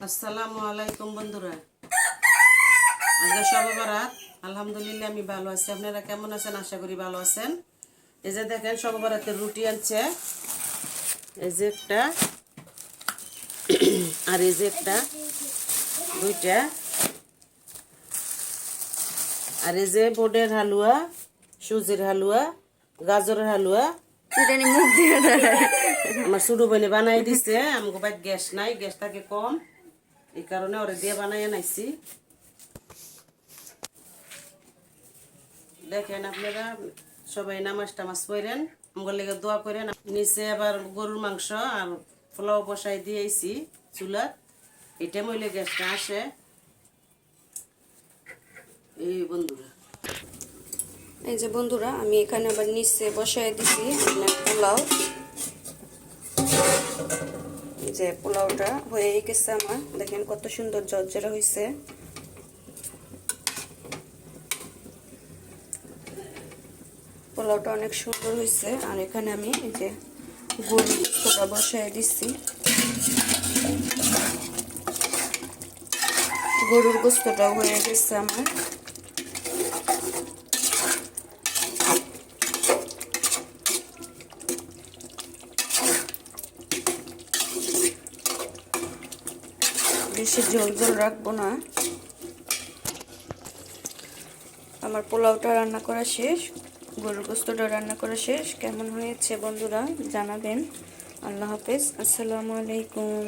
আসসালামু আলাইকুম বন্ধুরা। আজকে শবে বরাত। আলহামদুলিল্লাহ আমি ভালো আছি। আপনারা কেমন আছেন? আশা করি ভালো আছেন। এই যে দেখেন শবে বরাতের রুটি আনছে, এই যে একটা আর এই যে একটা, দুইটা। আর এই যে বোর্ডের হালুয়া, সুজির হালুয়া, গাজরের হালুয়া। মুখ দিয়ে আমার ছোট বোনে বানাই দিছে। আমাকে বাইর গ্যাস নাই, গ্যাস থাকে কম, এই কারণে ওরে দিয়ে বানাই আনাইছি। দেখেন আপনারা সবাই নামাজ টামাজ পড়েন, আমার লেগে দোয়া করেন। নিচে আবার গরুর মাংস আর পোলাও বসাই দিয়েছি চুলাত। এটা মইলে গ্যাসটা আসে। এই বন্ধুরা, এই যে বন্ধুরা, আমি এখানে আবার নিচে বসায় দিছি পোলাও। এই যে পোলাওটা হয়ে গেছে আমার, দেখেন কত সুন্দর ঝরঝরা হয়েছে। পোলাওটা অনেক সুন্দর হয়েছে। আর এখানে আমি এই যে গরুর গোস্তটা বসায় দিচ্ছি। গরুর গোস্তটাও হয়ে গেছে আমার। বেশি ঝোল ঝোল রাখবো না। আমার পোলাওটা রান্না করা শেষ, গরুর গোস্তটা রান্না করা শেষ। কেমন হয়েছে বন্ধুরা জানাবেন। আল্লাহ হাফেজ, আসসালামু আলাইকুম।